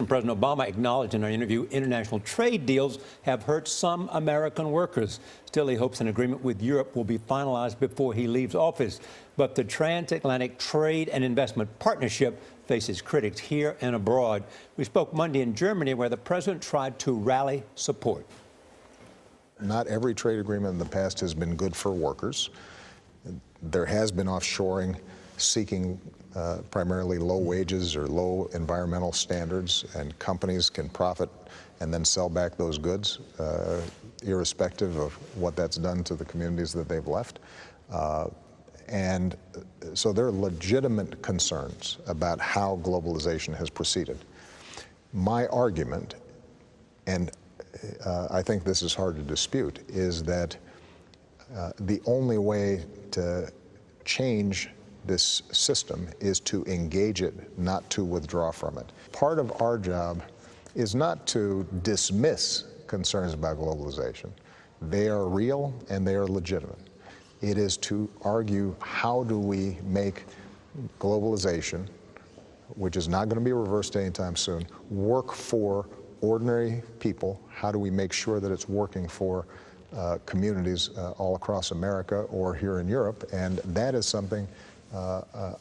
President Obama acknowledged in our interview international trade deals have hurt some American workers. Still, he hopes an agreement with Europe will be finalized before he leaves office. But the transatlantic trade and investment partnership faces critics here and abroad. We spoke Monday in Germany, where the president tried to rally support. Not every trade agreement in the past has been good for workers. There has been offshoring seeking primarily low wages or low environmental standards, and companies can profit and then sell back those goods, irrespective of what that's done to the communities that they've left. And so there are legitimate concerns about how globalization has proceeded. My argument, and I think this is hard to dispute, is that the only way to change this system is to engage it, not to withdraw from it. Part of our job is not to dismiss concerns about globalization. They are real and they are legitimate. It is to argue, how do we make globalization, which is not going to be reversed anytime soon, work for ordinary people? How do we make sure that it's working for communities all across America or here in Europe? And that is something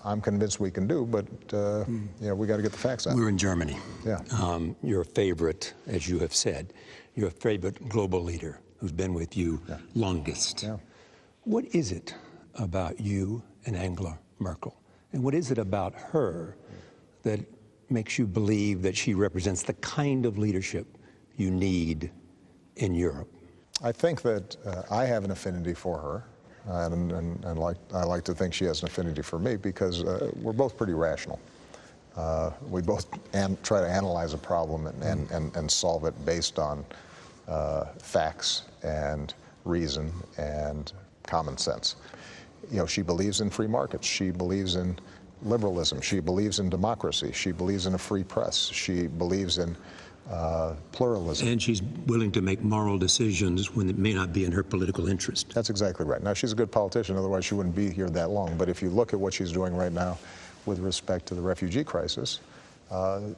I'm convinced we can do, but we got to get the facts out. We're in Germany. Yeah. Your favorite, as you have said, your favorite global leader who's been with you longest. Yeah. What is it about you and Angela Merkel, and what is it about her that makes you believe that she represents the kind of leadership you need in Europe? I think that I have an affinity for her. And I like to think she has an affinity for me, because we're both pretty rational. We both try to analyze a problem and solve it based on facts and reason and common sense. You know, she believes in free markets. She believes in liberalism. She believes in democracy. She believes in a free press. She believes in pluralism. And she's willing to make moral decisions when it may not be in her political interest. That's exactly right. Now, she's a good politician, otherwise she wouldn't be here that long. But if you look at what she's doing right now with respect to the refugee crisis,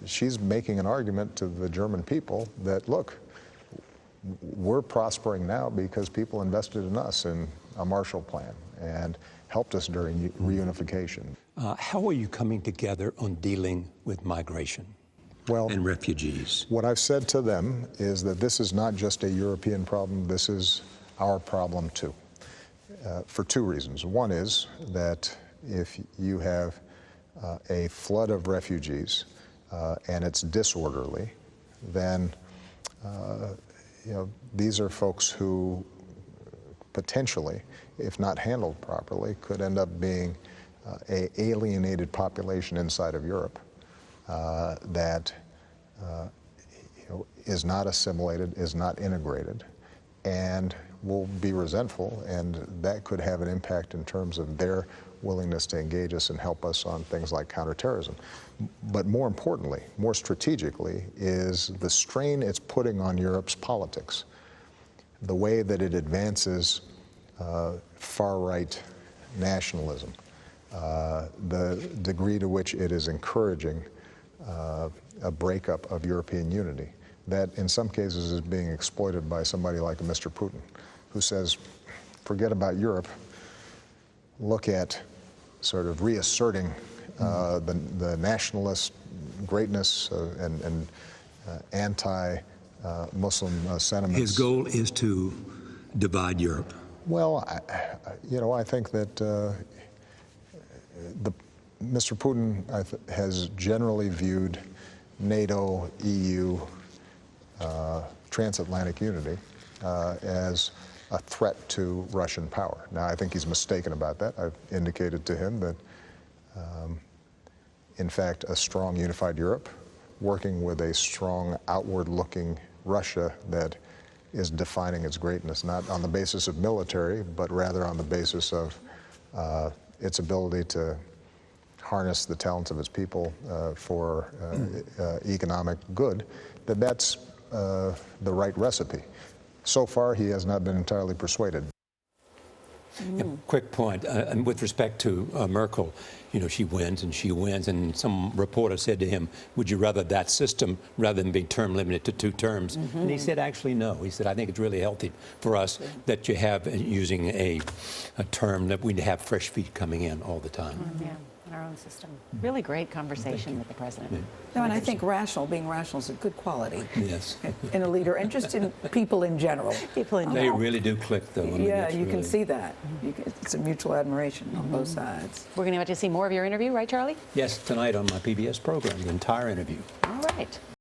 she's making an argument to the German people that, look, we're prospering now because people invested in us in a Marshall Plan and helped us during reunification. How are you coming together on dealing with migration? And refugees? What I've said to them is that this is not just a European problem, this is our problem too, for two reasons. One is that if you have a flood of refugees and it's disorderly, then these are folks who potentially, if not handled properly, could end up being an alienated population inside of Europe. That is not assimilated, is not integrated, and will be resentful, and that could have an impact in terms of their willingness to engage us and help us on things like counterterrorism. But more importantly, more strategically, is the strain it's putting on Europe's politics, the way that it advances far-right nationalism, the degree to which it is encouraging a breakup of European unity, that in some cases is being exploited by somebody like Mr. Putin, who says, forget about Europe, look at sort of reasserting the nationalist greatness and anti-Muslim sentiments. His goal is to divide Europe. Well, I think that Mr. Putin has generally viewed NATO, EU, transatlantic unity as a threat to Russian power. Now, I think he's mistaken about that. I've indicated to him that, in fact, a strong unified Europe, working with a strong outward-looking Russia that is defining its greatness, not on the basis of military, but rather on the basis of its ability to harness the talents of its people for economic good, that's the right recipe. So far, he has not been entirely persuaded. A quick point, and with respect to Merkel, she wins and she wins, and some reporter said to him, would you rather that system rather than being term limited to 2 terms? And he said, actually, no. He said, I think it's really healthy for us that you have using a term that we have fresh feet coming in all the time. Yeah, in our own system. Really great conversation with the president. No, and I think being rational is a good quality Yes. in a leader, and just in people in general. People in They really do click, though. I mean, Yeah, it's you can really- see that. It's a mutual admiration on both sides. We're going to get to see more of your interview, right, Charlie? Yes, tonight on my PBS program, the entire interview. All right.